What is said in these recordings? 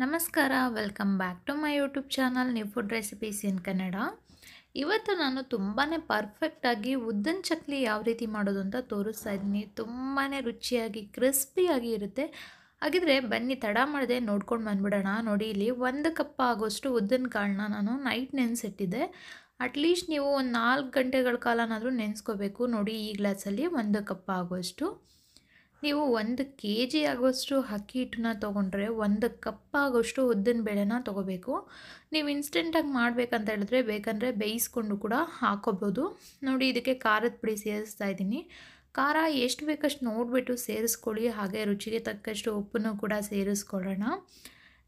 ನಮಸ್ಕಾರ, welcome back to my YouTube channel new food recipes in Kannada. ಇವತ್ತು ನಾನು ತುಂಬಾ ಪರ್ಫೆಕ್ಟಾಗಿ ಉದ್ದಿನ ಚಕ್ಲಿ ಯಾವ ರೀತಿ ಮಾಡೋದು ಅಂತ ತೋರಿಸ್ತಾ ಇದ್ದೀನಿ. ತುಂಬಾ ರುಚಿಯಾಗಿ ಕ್ರಿಸ್ಪಿಯಾಗಿ ಇರುತ್ತೆ. ಹಾಗಿದ್ರೆ ಬನ್ನಿ ತಡ ಮಾಡದೆ ನೋಡ್ಕೊಂಡು ಬಂದ್ಬಿಡೋಣ. ನೋಡಿ, ಇಲ್ಲಿ 1 ಕಪ್ ಆಗೋಷ್ಟು ಉದ್ದಿನ ಕಾಳನ್ನ ನಾನು ನೈಟ್ ನೆನೆಸಿಟ್ಟಿದ್ದೆ. ಅಟ್ಲೀಸ್ಟ್ ನೀವು ಒಂದು 4 ಗಂಟೆಗಳ ಕಾಲನಾದರೂ ನೆನೆಸ್ಕೋಬೇಕು. ನೋಡಿ, ಈ ಗ್ಲಾಸಲ್ಲಿ 1 ಕಪ್ ಆಗೋಷ್ಟು. ನೀವು 1 kg ಆಗೋಷ್ಟು ಅಕ್ಕಿ ಹಿಟ್ಟನ್ನ ತೊಗೊಂಡ್ರೆ 1 ಕಪ್ ಆಗೋಷ್ಟು ಉದ್ದಿನ ಬೇಳೆನ ತೊಗೋಬೇಕು. ನೀವು ಇನ್ಸ್ಟೆಂಟಾಗಿ ಮಾಡಬೇಕಂತ ಹೇಳಿದ್ರೆ ಬೇಕಂದರೆ ಬೇಯಿಸ್ಕೊಂಡು ಕೂಡ ಹಾಕೋಬೋದು. ನೋಡಿ, ಇದಕ್ಕೆ ಖಾರದ ಪುಡಿ ಸೇರಿಸ್ತಾ ಇದ್ದೀನಿ. ಖಾರ ಎಷ್ಟು ಬೇಕಷ್ಟು ನೋಡಿಬಿಟ್ಟು ಸೇರಿಸ್ಕೊಳ್ಳಿ. ಹಾಗೆ ರುಚಿಗೆ ತಕ್ಕಷ್ಟು ಉಪ್ಪನ್ನು ಕೂಡ ಸೇರಿಸ್ಕೊಳ್ಳೋಣ.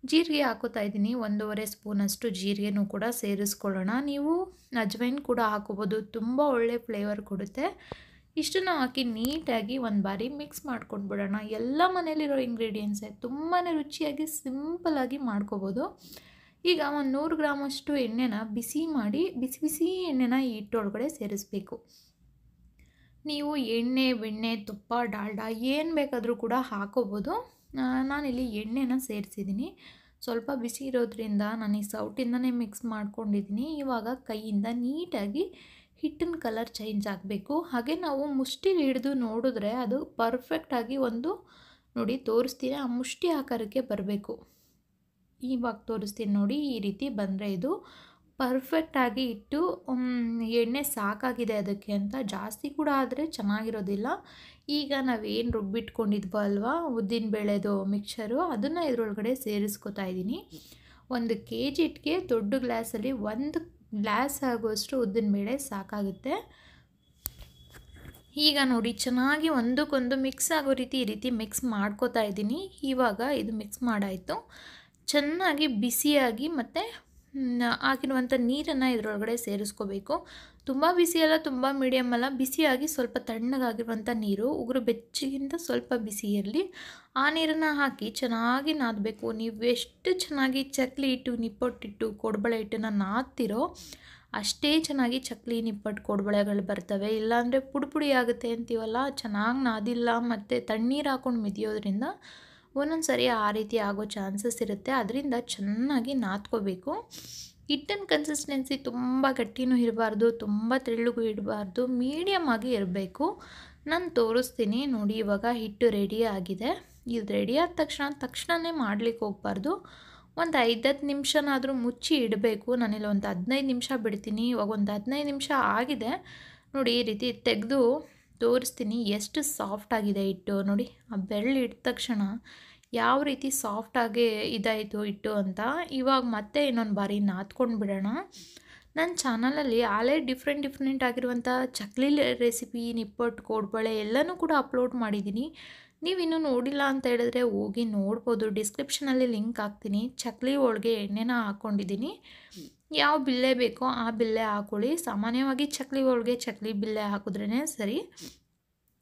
ಜೀರಿಗೆ ಹಾಕೋತಾ ಇದ್ದೀನಿ, 1.5 ಸ್ಪೂನಷ್ಟು ಜೀರಿಗೆನೂ ಕೂಡ ಸೇರಿಸ್ಕೊಳ್ಳೋಣ. ನೀವು ಅಜ್ವೈನ್ ಕೂಡ ಹಾಕೋಬೋದು, ತುಂಬ ಒಳ್ಳೆ ಫ್ಲೇವರ್ ಕೊಡುತ್ತೆ. ಇಷ್ಟನ್ನು ಹಾಕಿ ನೀಟಾಗಿ ಒಂದು ಬಾರಿ ಮಿಕ್ಸ್ ಮಾಡ್ಕೊಂಡು ಬಿಡೋಣ. ಎಲ್ಲ ಮನೇಲಿರೋ ಇಂಗ್ರೀಡಿಯೆಂಟ್ಸೇ ತುಂಬಾ ರುಚಿಯಾಗಿ ಸಿಂಪಲಾಗಿ ಮಾಡ್ಕೋಬೋದು. ಈಗ ಒಂದು 100 ಗ್ರಾಮಷ್ಟು ಎಣ್ಣೆನ ಬಿಸಿ ಮಾಡಿ ಬಿಸಿ ಎಣ್ಣೆನ ಈ ಹಿಟ್ಟೊಳಗಡೆ ಸೇರಿಸ್ಬೇಕು. ನೀವು ಎಣ್ಣೆ, ಬೆಣ್ಣೆ, ತುಪ್ಪ, ಡಾಲ್ಡಾ ಏನು ಬೇಕಾದರೂ ಕೂಡ ಹಾಕೋಬೋದು. ನಾನಿಲ್ಲಿ ಎಣ್ಣೆನ ಸೇರಿಸಿದ್ದೀನಿ. ಸ್ವಲ್ಪ ಬಿಸಿ ಇರೋದ್ರಿಂದ ನಾನು ಈ ಸೌಟಿಂದನೇ ಮಿಕ್ಸ್ ಮಾಡ್ಕೊಂಡಿದ್ದೀನಿ. ಇವಾಗ ಕೈಯಿಂದ ನೀಟಾಗಿ ಹಿಟ್ಟಿನ ಕಲರ್ ಚೇಂಜ್ ಆಗಬೇಕು. ಹಾಗೆ ನಾವು ಮುಷ್ಟಿಲಿ ಹಿಡಿದು ನೋಡಿದ್ರೆ ಅದು ಪರ್ಫೆಕ್ಟಾಗಿ ನೋಡಿ ತೋರಿಸ್ತೀನಿ, ಆ ಮುಷ್ಟಿ ಆಕಾರಕ್ಕೆ ಬರಬೇಕು. ಇವಾಗ ತೋರಿಸ್ತೀನಿ ನೋಡಿ, ಈ ರೀತಿ ಬಂದರೆ ಇದು ಪರ್ಫೆಕ್ಟಾಗಿ ಇಟ್ಟು ಎಣ್ಣೆ ಸಾಕಾಗಿದೆ ಅದಕ್ಕೆ ಅಂತ. ಜಾಸ್ತಿ ಕೂಡ ಆದರೆ ಚೆನ್ನಾಗಿರೋದಿಲ್ಲ. ಈಗ ನಾವೇನು ರುಬ್ಬಿಟ್ಕೊಂಡಿದ್ವೋ ಅಲ್ವಾ ಉದ್ದಿನ ಬೇಳೆದು ಮಿಕ್ಸರು, ಅದನ್ನು ಇದರೊಳಗಡೆ ಸೇರಿಸ್ಕೊತಾ ಇದ್ದೀನಿ. 1 kg ಹಿಟ್ಟಿಗೆ ದೊಡ್ಡ ಗ್ಲಾಸಲ್ಲಿ 1 ಗ್ಲಾಸ್ ಆಗುವಷ್ಟು ಉದ್ದಿನ ಬೇಳೆ ಸಾಕಾಗುತ್ತೆ. ಈಗ ನೋಡಿ, ಚೆನ್ನಾಗಿ ಒಂದಕ್ಕೊಂದು ಮಿಕ್ಸ್ ಆಗೋ ರೀತಿ ಈ ರೀತಿ ಮಿಕ್ಸ್ ಮಾಡ್ಕೋತಾ ಇದ್ದೀನಿ. ಇವಾಗ ಇದು ಮಿಕ್ಸ್ ಮಾಡಾಯಿತು. ಚೆನ್ನಾಗಿ ಬಿಸಿಯಾಗಿ ಮತ್ತು ಹಾಕಿರುವಂಥ ನೀರನ್ನು ಇದರೊಳಗಡೆ ಸೇರಿಸ್ಕೋಬೇಕು. ತುಂಬ ಬಿಸಿಯಲ್ಲ, ತುಂಬ ಮೀಡಿಯಮ್ ಅಲ್ಲ, ಬಿಸಿಯಾಗಿ ಸ್ವಲ್ಪ ತಣ್ಣಗಾಗಿರುವಂಥ ನೀರು, ಉಗುರು ಬೆಚ್ಚಗಿಂತ ಸ್ವಲ್ಪ ಬಿಸಿ ಇರಲಿ. ಆ ನೀರನ್ನು ಹಾಕಿ ಚೆನ್ನಾಗಿ ನಾದಬೇಕು. ನೀವು ಎಷ್ಟು ಚೆನ್ನಾಗಿ ಚಕ್ಲಿ ಹಿಟ್ಟು, ನಿಪ್ಪಟ್ಟಿಟ್ಟು, ಕೋಡ್ಬಳೆ ಹಿಟ್ಟನ್ನು ನಾದ್ತಿರೋ ಅಷ್ಟೇ ಚೆನ್ನಾಗಿ ಚಕ್ಲಿ, ನಿಪ್ಪಟ್ಟು, ಕೋಡ್ಬಳೆಗಳು ಬರ್ತವೆ. ಇಲ್ಲಾಂದರೆ ಪುಡಿ ಆಗುತ್ತೆ ಅಂತೀವಲ್ಲ, ಚೆನ್ನಾಗಿ ನಾದಿಲ್ಲ ಮತ್ತು ತಣ್ಣೀರು ಹಾಕ್ಕೊಂಡು ಮಿದಿಯೋದ್ರಿಂದ ಒಂದೊಂದು ಸರಿ ಆ ರೀತಿ ಆಗೋ ಚಾನ್ಸಸ್ ಇರುತ್ತೆ. ಅದರಿಂದ ಚೆನ್ನಾಗಿ ನಾದ್ಕೋಬೇಕು. ಹಿಟ್ಟಿನ ಕನ್ಸಿಸ್ಟೆನ್ಸಿ ತುಂಬ ಗಟ್ಟಿನೂ ಇರಬಾರ್ದು, ತುಂಬ ತೆಳ್ಳಗೂ ಇರಬಾರ್ದು, ಮೀಡಿಯಮ್ ಆಗಿ ಇರಬೇಕು. ನಾನು ತೋರಿಸ್ತೀನಿ ನೋಡಿ. ಇವಾಗ ಹಿಟ್ಟು ರೆಡಿ ಆಗಿದೆ. ಇದು ರೆಡಿ ಆದ ತಕ್ಷಣವೇ ಮಾಡಲಿಕ್ಕೆ ಹೋಗಬಾರ್ದು. ಒಂದು 5-10 ನಿಮಿಷನಾದರೂ ಮುಚ್ಚಿ ಇಡಬೇಕು. ನಾನಿಲ್ಲಿ ಒಂದು 15 ನಿಮಿಷ ಬಿಡ್ತೀನಿ. ಇವಾಗ ಒಂದು 15 ನಿಮಿಷ ಆಗಿದೆ ನೋಡಿ. ಈ ರೀತಿ ತೆಗೆದು ತೋರಿಸ್ತೀನಿ ಎಷ್ಟು ಸಾಫ್ಟಾಗಿದೆ ಹಿಟ್ಟು. ನೋಡಿ, ಆ ಬೆರಳು ಇಟ್ಟ ತಕ್ಷಣ ಯಾವ ರೀತಿ ಸಾಫ್ಟಾಗಿ ಇದಾಯಿತು ಹಿಟ್ಟು ಅಂತ. ಇವಾಗ ಮತ್ತೆ ಇನ್ನೊಂದು ಬಾರಿ ನಾದ್ಕೊಂಡು ಬಿಡೋಣ. ನನ್ನ ಚಾನಲಲ್ಲಿ ಆಲೇ ಡಿಫ್ರೆಂಟ್ ಆಗಿರುವಂಥ ಚಕ್ಲಿ ರೆಸಿಪಿ, ನಿಪ್ಪಟ್ಟು, ಕೋಡ್ಬಳೆ ಎಲ್ಲನೂ ಕೂಡ ಅಪ್ಲೋಡ್ ಮಾಡಿದ್ದೀನಿ. ನೀವಿನ್ನೂ ನೋಡಿಲ್ಲ ಅಂತ ಹೇಳಿದ್ರೆ ಹೋಗಿ ನೋಡ್ಬೋದು. ಡಿಸ್ಕ್ರಿಪ್ಷನಲ್ಲಿ ಲಿಂಕ್ ಹಾಕ್ತೀನಿ. ಚಕ್ಲಿ ಒಳಗೆ ಎಣ್ಣೆನ ಹಾಕ್ಕೊಂಡಿದ್ದೀನಿ. ಯಾವ ಬಿಲ್ಲೆ ಬೇಕೋ ಆ ಬಿಲ್ಲೆ ಹಾಕ್ಕೊಳ್ಳಿ. ಸಾಮಾನ್ಯವಾಗಿ ಚಕ್ಲಿ ಒಳಗೆ ಚಕ್ಲಿ ಬಿಲ್ಲೆ ಹಾಕಿದ್ರೇ ಸರಿ.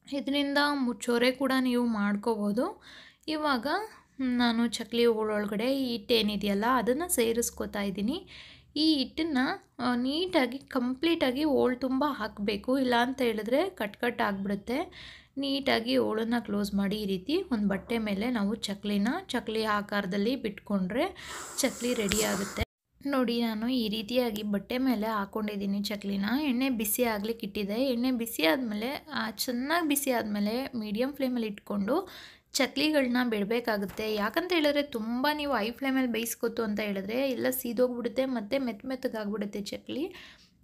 ಇದರಿಂದ ಮುಚ್ಚೋರೆ ಕೂಡ ನೀವು ಮಾಡ್ಕೋಬೋದು. ಇವಾಗ ನಾನು ಚಕ್ಲಿ ಒಳಗಡೆ ಈ ಹಿಟ್ಟೇನಿದೆಯಲ್ಲ ಅದನ್ನು ಸೇರಿಸ್ಕೋತಾ ಇದ್ದೀನಿ. ಈ ಹಿಟ್ಟನ್ನು ನೀಟಾಗಿ ಕಂಪ್ಲೀಟಾಗಿ ಹೋಳು ತುಂಬ ಹಾಕಬೇಕು. ಇಲ್ಲ ಅಂತ ಹೇಳಿದ್ರೆ ಕಟ್ ಆಗಿಬಿಡುತ್ತೆ. ನೀಟಾಗಿ ಹೋಳನ್ನು ಕ್ಲೋಸ್ ಮಾಡಿ ಈ ರೀತಿ ಒಂದು ಬಟ್ಟೆ ಮೇಲೆ ನಾವು ಚಕ್ಲಿ ಆಕಾರದಲ್ಲಿ ಬಿಟ್ಕೊಂಡ್ರೆ ಚಕ್ಲಿ ರೆಡಿ ಆಗುತ್ತೆ. ನೋಡಿ, ನಾನು ಈ ರೀತಿಯಾಗಿ ಬಟ್ಟೆ ಮೇಲೆ ಹಾಕ್ಕೊಂಡಿದ್ದೀನಿ ಚಕ್ಲಿನ. ಎಣ್ಣೆ ಬಿಸಿ ಆಗ್ಲಿಕ್ಕೆ ಇಟ್ಟಿದ್ದೆ. ಎಣ್ಣೆ ಬಿಸಿ ಆದಮೇಲೆ ಚೆನ್ನಾಗಿ ಬಿಸಿ ಆದಮೇಲೆ ಮೀಡಿಯಮ್ ಫ್ಲೇಮಲ್ಲಿ ಇಟ್ಕೊಂಡು ಚಕ್ಲಿಗಳನ್ನ ಬಿಡಬೇಕಾಗುತ್ತೆ. ಯಾಕಂತ ಹೇಳಿದ್ರೆ ತುಂಬ ನೀವು ಹೈ ಫ್ಲೇಮಲ್ಲಿ ಬೇಯಿಸ್ಕೊತು ಅಂತ ಹೇಳಿದ್ರೆ ಎಲ್ಲ ಸೀದೋಗ್ಬಿಡುತ್ತೆ ಮತ್ತು ಮೆತ್ತಗಾಗ್ಬಿಡುತ್ತೆ ಚಕ್ಲಿ.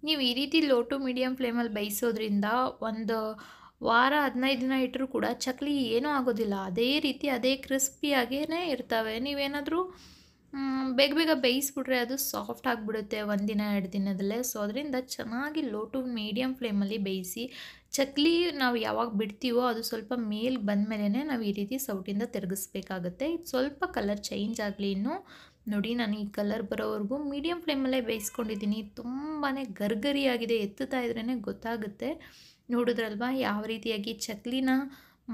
ನೀವು ಈ ರೀತಿ ಲೋ ಟು ಮೀಡಿಯಮ್ ಫ್ಲೇಮಲ್ಲಿ ಬೇಯಿಸೋದ್ರಿಂದ ಒಂದು ವಾರ 15 ದಿನ ಇಟ್ಟರೂ ಕೂಡ ಚಕ್ಲಿ ಏನೂ ಆಗೋದಿಲ್ಲ. ಅದೇ ಕ್ರಿಸ್ಪಿಯಾಗೇ ಇರ್ತವೆ. ನೀವೇನಾದರೂ ಬೇಗ ಬೇಯಿಸ್ಬಿಟ್ರೆ ಅದು ಸಾಫ್ಟ್ ಆಗಿಬಿಡುತ್ತೆ 1 ದಿನ 2 ದಿನದಲ್ಲೇ. ಸೊ ಅದರಿಂದ ಚೆನ್ನಾಗಿ ಲೋ ಟು ಮೀಡಿಯಮ್ ಫ್ಲೇಮಲ್ಲಿ ಬೇಯಿಸಿ. ಚಕ್ಲಿ ನಾವು ಯಾವಾಗ ಬಿಡ್ತೀವೋ ಅದು ಸ್ವಲ್ಪ ಮೇಲೆ ಬಂದಮೇಲೆ ನಾವು ಈ ರೀತಿ ಸೌಟಿಂದ ತಿರುಗಿಸ್ಬೇಕಾಗುತ್ತೆ. ಇದು ಸ್ವಲ್ಪ ಕಲರ್ ಚೇಂಜ್ ಆಗಲಿ ಇನ್ನೂ. ನೋಡಿ, ನಾನು ಈ ಕಲರ್ ಬರೋವರೆಗೂ ಮೀಡಿಯಮ್ ಫ್ಲೇಮಲ್ಲೇ ಬೇಯಿಸ್ಕೊಂಡಿದ್ದೀನಿ. ತುಂಬಾ ಗರಿಗರಿಯಾಗಿದೆ, ಎತ್ತುತ್ತಾ ಇದ್ರೇ ಗೊತ್ತಾಗುತ್ತೆ. ನೋಡಿದ್ರಲ್ವಾ ಯಾವ ರೀತಿಯಾಗಿ ಚಕ್ಲಿನ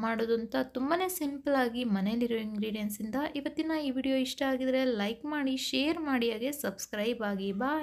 ಮಾಡೋದು ಅಂತ. ತುಂಬಾ ಸಿಂಪಲಾಗಿ ಮನೇಲಿರೋ ಇಂಗ್ರೀಡಿಯೆಂಟ್ಸಿಂದ. ಇವತ್ತಿನ ಈ ವಿಡಿಯೋ ಇಷ್ಟ ಆಗಿದರೆ ಲೈಕ್ ಮಾಡಿ, ಶೇರ್ ಮಾಡಿ, ಹಾಗೆ ಸಬ್ಸ್ಕ್ರೈಬ್ ಆಗಿ. ಬಾಯ್.